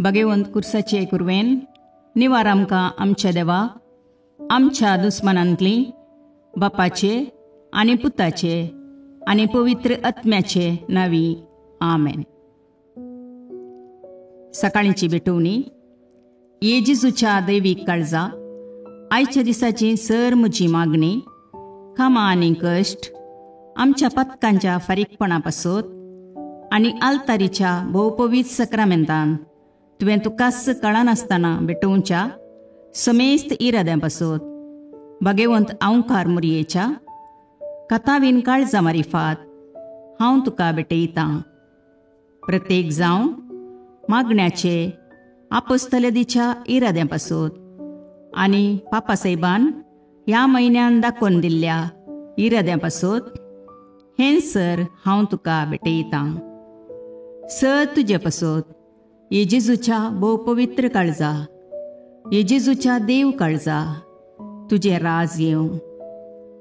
भगवंत कुर्साचे कुरवेन निवार आमकां आमच्या देवा आमच्या दुस्मनांतली बापाचे आनी पुताचे आनी पवित्र आत्म्याचे नावी आमेन. सकाळींची भेटवणी. येजेजूच्या दैवीक काळजा आयच्या दिसाची सर म्हजी मागणी कामां आनी कश्ट आमच्या पथकांच्या फारीकपणा पासत आनी आल्तारीच्या भोवपवीत सक्रामेंतान तुवें तुकास कळनासतना भेटोवच्या समेस्त इराद्यां पासत भगवंत आवकार मुरयेच्या कथावीन काळजा मारिफात हांव तुका भेटयतां. प्रत्येक जावं मागण्याचे आपोस्तलदीच्या इराद्यां पासत आनी पापासाहेबान ह्या म्हयन्यान दाखोवन दिल्ल्या इराद्यां पासत हें सर हांव तुका भेटयतां. सर तुजे पासत येजेजूच्या भोव पवित्र काळजा येजेजूच्या देव काळजा तुजें राज येवं.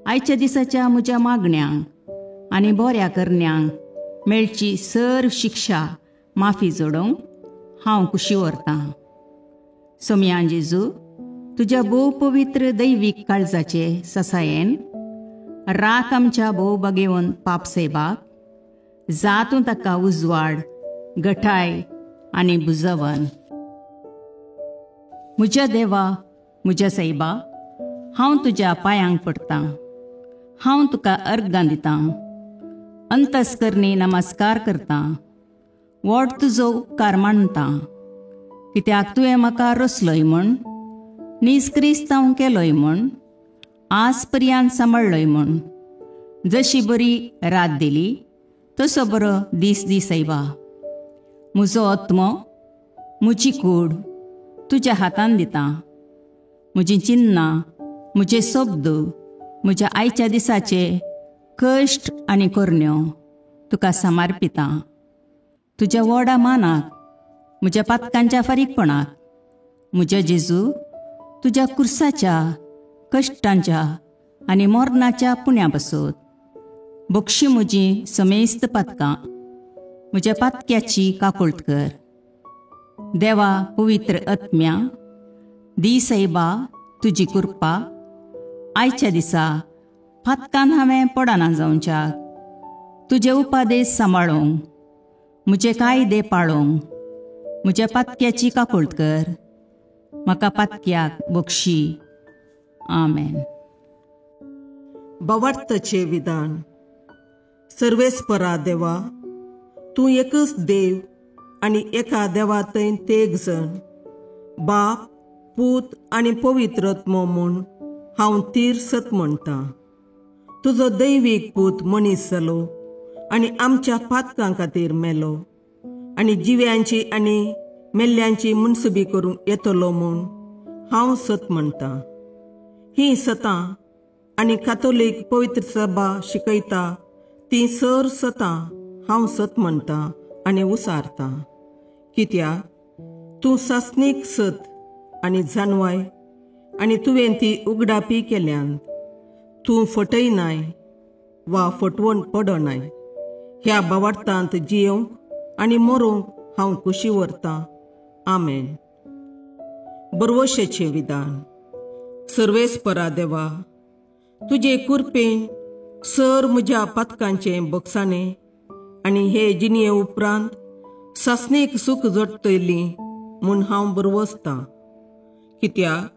आयच्या दिसाच्या म्हज्या मागण्यांक आनी बऱ्या करण्यांक मेळची सर शिक्षा माफी जोडोवंक हांव कुशी व्हरतां. सोम्या जेजू तुज्या भोव पवित्र दैवीक काळजाचे ससायेन राख आमच्या भोव भगवंत पापसेबाक जातूं ताका उजवाड घटाय आनी बुजवण. म्हज्या देवा म्हज्या सैबा हांव तुज्या पांयांक पडटां. हांव तुका अर्गां दितां. अंतस्करणी नमस्कार करतां. व्हड तुजो उपकार मानतां. कित्याक तुवें म्हाका रचलोय म्हूण निस्क्रिस्तांव केलोय म्हूण आज पर्यंत सांबाळलोय म्हूण जशी बरी रात दिली तसो बरो दीस दी सैबा. म्हजो आत्मो म्हजी कूड तुज्या हातान दितां. म्हजीं चिन्नां म्हजे शब्द म्हज्या आयच्या दिसाचे कश्ट आनी करण्यो तुका समर्पितां. तुज्या व्हडा मानाक म्हज्या पातकांच्या फारीकपणाक म्हज्या जेजू तुज्या कुर्साच्या कश्टांच्या आनी मरणाच्या पुण्या पासत बक्षी म्हजी समेस्त पातकां म्हज्या पातक्याची काकुळट कर. देवा पवित्र आत्म्या दी सैबा तुजी कृपा आयच्या दिसा पातकान हांवें पडना जावच्याक तुजे उपादेश सांबाळोवंक म्हजे कायदे पाळोवंक म्हज्या पातक्याची काकुळट कर. म्हाका पातक्याक बक्षी. आमेन. भावार्थाचे विधान. सर्वेस्परा देवा तूं एकच देव आनी एका देवातय तेग जण बाप पूत आनी पवित्र आत्मो म्हूण हांव तीर सत म्हणटां. तुजो दैवीक पूत मनीस जालो आनी आमच्या पातकां खातीर मेलो आनी जिव्यांची आनी मेल्ल्यांची मुनसुबी करूंक येतलो म्हूण हांव सत म्हणटां. ही सतां आनी कातोलीक पवित्र सभा शिकयता ती सर सतां हांव सत म्हणटां आनी उसारतां. कित्याक तूं सासणीक सत आनी जानवाय आनी तुवें ती उगडापी केल्यांत तूं फटयनाय वा फटवण पडनाय. ह्या भावार्थांत जियोंक आनी मरोवंक हांव कुशी व्हरतां. आमेन. बरवशेचें विधान. सर्वेस्परा देवा तुजे कुरपेन सर म्हज्या पातकांचें बक्षाणें आनी हे जिणये उपरांत सासणेक सूख जोडटली म्हूण हांव बरवसतां. कित्याक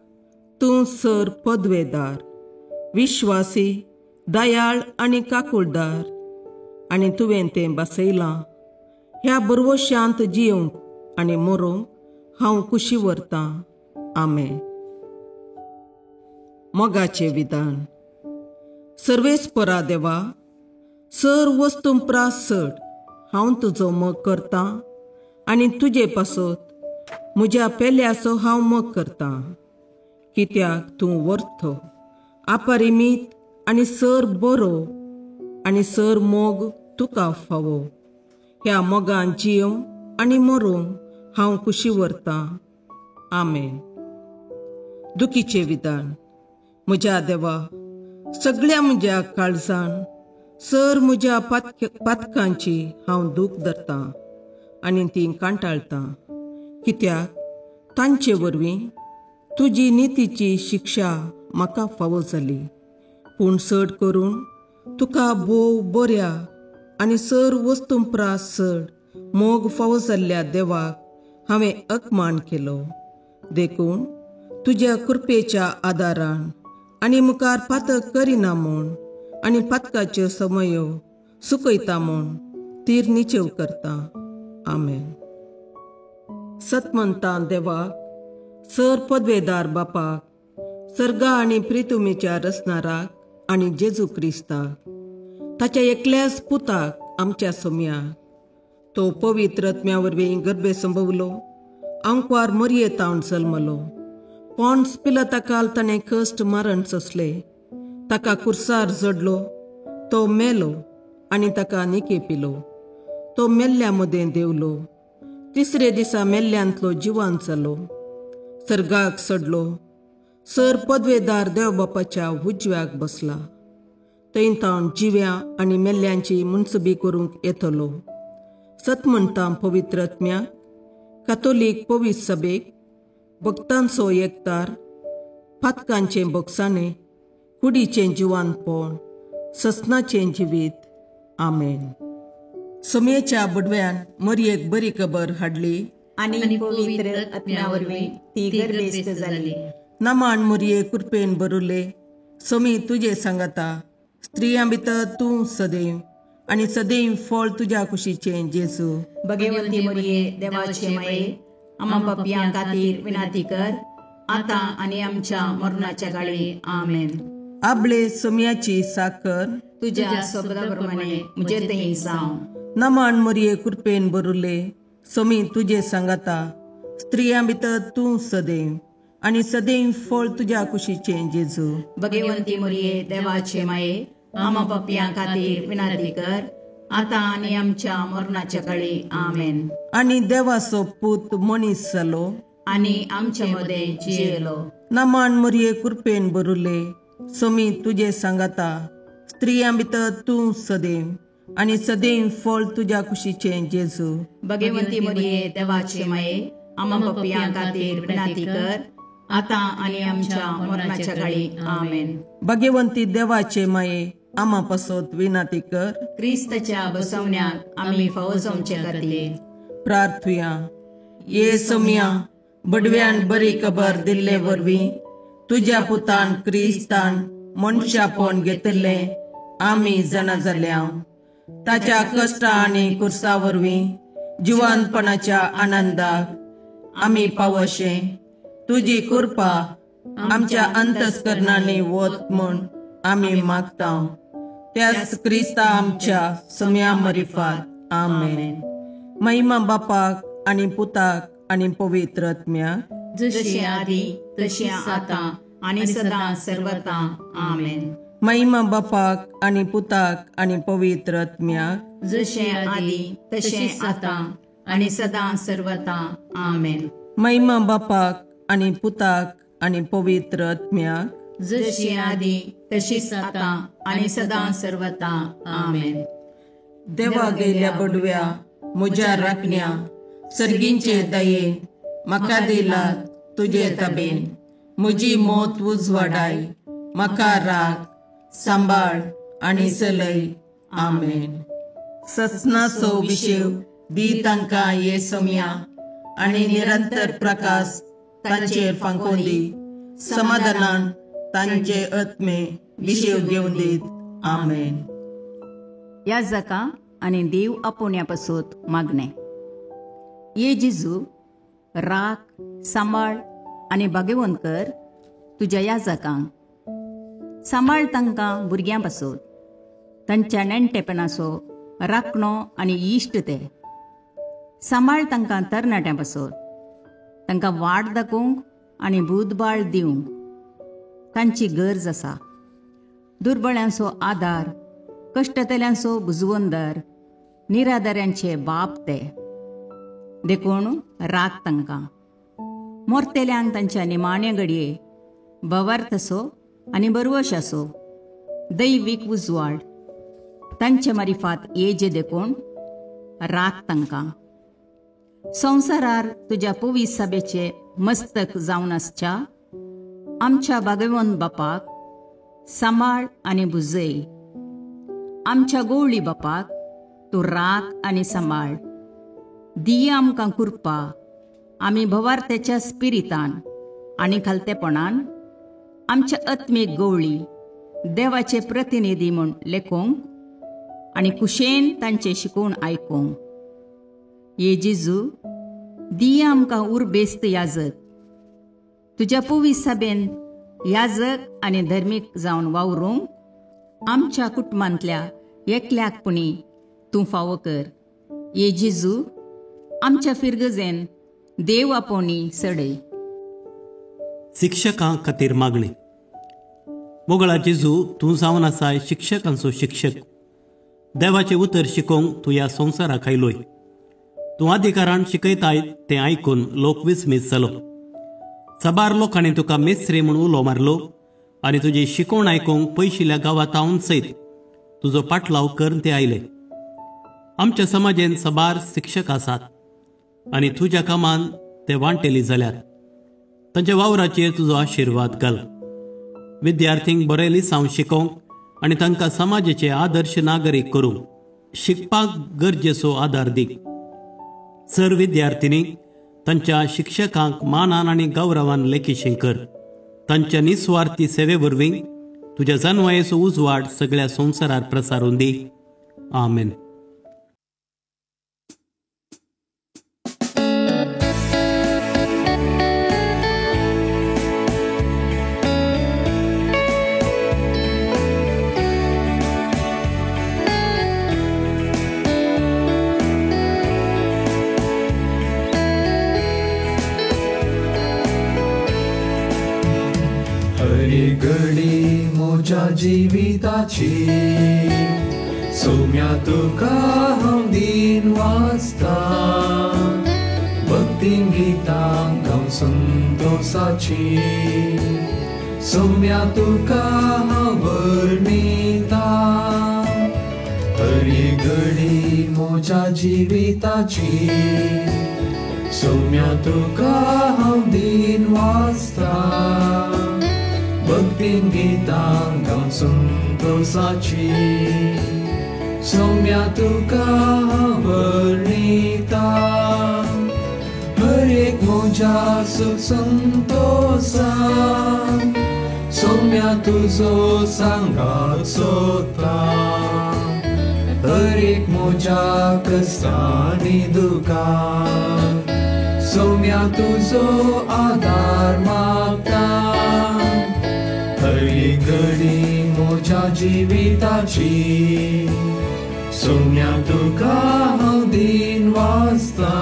तूं सर पदवेदार विश्वासी दयाळ आनी काकुळदार आनी तुवें तें बसयलां. ह्या बरवश्यांत जियोंक आनी मरोवंक हांव कुशी व्हरतां. आमेन. मोगाचें विधान. सर्वेस्परा देवा सर वस्तुंपरास चड हांव तुजो मोग करतां आनी तुजे पासत म्हज्या पेल्याचो हांव मोग करतां. कित्याक तूं वर्थ अपरिमीत आनी सर बरो आनी सर मोग तुका फावो. ह्या मोगान जियोंक आनी मरोवंक हांव कुशी व्हरतां. आमेन. दुखीचें विधान. म्हज्या देवा सगळ्या म्हज्या काळजान सर म्हज्या पातकांची हांव दूख धरतां आनी ती कांटाळतां. कित्याक तांचे वरवीं तुजी नितीची शिक्षा म्हाका फावो जाली. पूण चड करून तुका भोव बऱ्या आनी सर वस्तुंपरास चड मोग फावो जाल्ल्या देवाक हांवें अकमान केलो. देखून तुज्या कृपेच्या आदारान आनी मुखार पातक करिना म्हूण आनी पातकाच्यो समयो सुकयता म्हूण तीर निचेव करता. आमेन. सतमंतां देवाक, सर पदवेदार बापाक, सर्गा आनी प्रितुमेच्या रचणाराक आनी जेजू क्रिस्ताक, ताच्या एकल्याच पुताक आमच्या सोम्याक, तो पवित्र आत्म्या वरवीं गर्भे संभवलो, अंकवार मरयेतावन जल्मलो, पोंस पिलाताकाल ताणें कश्ट मरण सोंसले, ताका कुर्सार जडलो, तो मेलो आनी ताका निकेपिलो, तो मेल्ल्या मदें देवलो, तिसरे दिसा मेल्ल्यांतलो जिवांत जालो, सर्गाक चडलो, सर पदवेदार देवबापाच्या उजव्याक बसला, थंय तावन जिव्या आनी मेल्ल्यांची मुनसबी करूंक येतलो. सतमंतां पवित्र आत्म्याक, कातोलीक पवित्र सभेक, भक्तांचो एकतार, पातकांचें भोगसाणें, कुडीचें जिवांतपण, ससनाचें जिवीत. आमेन. सोम्येच्या बुडव्यान मरयेक बरी खबर हाडली आनी पवित्र आत्म्या वरवीं ती गर्भेस्त जाली. नमान मरये कृपेन बरुले, सोमी तुजे सांगाता, स्त्रियां भितर तूं सदैव आनी सदैव फळ तुज्या कुशीचें जेजू. भगवंती मरिये देवाचे माये, आम्हा पापियां खातीर विनाती कर, आतां आनी आमच्या मरणाच्या काळी. आमेन. आपले सोम्याची साकर तुज्या शब्दाप्रमाणे म्हजे थंय जावं. नमान मरये कृपेन बरुले, सोमी तुजे सांगाता, स्त्रियां भितर तूं सदैव आनी सदैव फळ तुज्या कुशीचें जेजू. भगवंती मरिये देवाचे माये, आम्हा पापियां खातीर विनाती कर, आतां आनी आमच्या मरणाच्या काळी. आमेन. आनी देवाचो पूत मनीस जालो आनी आमचे मदें जियेलो. नमान मरये कृपेन बरुले, सोमी तुजे सांगाता, स्त्रियां भितर तूं सदैव आनी सदैव फळ तुज्या कुशीचें जेजू. भगवंती मरिये देवाचे माये, आम्हा पापियां खातीर विनाती कर, आतां आनी आमच्या मरणाच्या काळी. आमेन. भगवंती देवाचे माये, आम्हा पासत विनाती कर. क्रिस्ताच्या बसवण्याक आमी फावो जावचे खातीर प्रार्थुया. ये सोम्या, बडव्यान बरी खबर दिल्ले वरवीं तुज्या पुतान क्रिस्तान मनशापण घेतिल्लें आमी जाणा जाल्या, ताच्या कश्टा आनी कुर्सा वरवीं जिवंतपणाच्या आनंदाक आमी पावशे, तुजी कृपा आमच्या अंतस्करणांनी वत म्हूण आमी मागता. त्याच क्रिस्ता आमच्या सोम्या मरिफात. आमेन. महिमा बापाक आनी पुताक आनी पवित्र आत्म्याक, जशें आदी तशें आतां आनी सदां सर्वदा. आमेन. महिमा बापाक आनी पुताक आनी पवित्र आत्म्याक, जशें आदी तशें आतां आनी सदां सर्वदा. आमेन. महिमा बापाक आनी पुताक आनी पवित्र आत्म्याक, जशी आदी तशीच आतां आनी सदां सर्वदा. आमेन. देवा गेल्या बडव्या म्हज्या राखण्या, सर्गींचे दयेन म्हाका दिलात तुजे ताबेन, म्हजी मोत उजवाडाय, म्हाका राख, सांबाळ आनी चलय. आमेन. ससनाचो विशेव दी तांकां ये सोम्या, आनी निरंतर प्रकाश तांचेर फांकोन दी, समाधानान तांचे आत्मे विशेव घेवन दीत. आमेन. याजका आनी देव आपोवण्या पासून मागणे. ये जेजू, राख, सांबाळ आनी भगवंत कर तुज्या याजकांक. सांबाळ तांकां भुरग्यां पासून, तांच्या नेणटेपणाचो राखणो आनी इश्ट ते. सांबाळ तांकां तरणाट्यां पासून, तांकां वाट दाखोवंक आनी बुधबाळ दिवंक तांची गरज आसा. दुर्बळ्यांचो आदार, कश्टतल्यांचो बुजवंदर, निराधाऱ्यांचे बाप ते. देखून राख तांकां. मोरतेल्यांक तांच्या निमाणे घडये भवार्थसो आनी बरवशाचो दैवीक उजवाड तांचे मारिफात येजे देखून राख तांकां. संवसारार तुज्या पवित्र सभेचे मस्तक जावन आसच्या आमच्या भागवंत बापाक सांबाळ आनी बुजय. आमच्या गवळी बापाक तूं राख आनी सांबाळ. दिया आमकां कुरपा आमी भवार्थ्याच्या स्पिरितान आनी खालतेपणान आमच्या आत्मीक गवळी देवाचे प्रतिनिधी म्हूण लेखोंक आनी कुशेन तांचे शिकवण आयकूंक. ये जेजू, दिया आमकां उर्बेस्त याजक. तुज्या पवित्र सभेन याजक आनी धर्मीक जावन वावरूंक आमच्या कुटुंबांतल्या एकल्याकपणी तूं फावो कर. ये जेजू, आमच्या फिरगजेन देव आपोवणी सडय. शिक्षकां खातीर मागणी. मोगळा जेजू, तूं जावन आसाय शिक्षकांचो शिक्षक. देवाचें उतर शिकोवंक तूं ह्या संवसाराक आयलोय. तूं अधिकारान शिकयताय तें आयकून लोक विस्मीत जालो. सबार लोकांनी तुका मेस्त्री म्हूण उलो मारलो आनी तुजी शिकोवण आयकूंक पयशिल्ल्या गांवांतावन सयत तुजो पाटलाव करून ते आयले. आमच्या समाजेन सबार शिक्षक आसात आनी तुज्या कामान ते वांटेली जाल्यात. तांच्या वावराचेर तुजो आशिर्वाद घाल. विद्यार्थींक बरे लिसांव शिकोवंक आनी तांकां समाजाचे आदर्श नागरीक करूंक शिकपाक गरजेचो आदार दी. सर विद्यार्थिनींक तांच्या शिक्षकांक मानान आनी गौरवान लेखीशीं कर. तांच्या निस्वार्थी सेवे वरवीं तुज्या जन्मयेचो उजवाड सगळ्या संवसारार प्रसारून दी. आमेन. घडी म्हज्या जिविताची सौम्या तुका हांव दिन वाचता. भक्तीन गितां गावन संतोषाची सौम्या तुका हांव वर्णिता. हरी घडी म्हज्या जिविताची सौम्या तुका हांव दिन वाचता. भक्तीन गितां गावन संतोषाची सौम्या तुका वर्णिता. हर एक म्हज्या सुख संतोषान सौम्या तुजो सांगात सोदता. हर एक म्हज्या कश्टांनी दुखान सौम्या तुजो आदार मागता. हरी घडी म्हज्या जिविताची सौम्या तुका हांव दिन वाचता.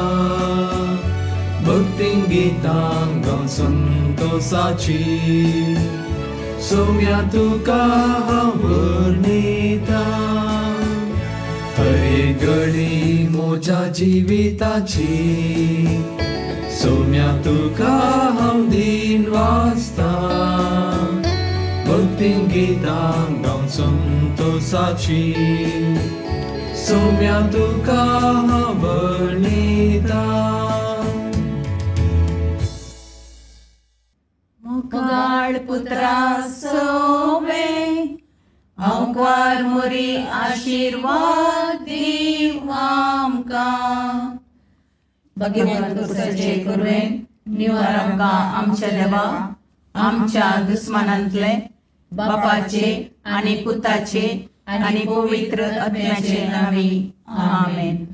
भक्तीन गितां गावन संतोषाची सौम्या तुका हांव वर्णिता. हरी घडी म्हज्या जिविताची सौम्या तुका हांव दिन वाचता. भक्तीन गितां गावन संतोषाची सौम्या तुका हांव वर्णिता. मोगाळ पुत्रा सोवे आमकां मोरी आशिर्वाद दीव आमकां. भगवंत पुत्राचे करुणेन निवार आमकां आमच्या देवा आमच्या दुस्मानांतले बापाचे आनी पुताचे आनी पवित्र आत्म्याचे नांवी. आमेन.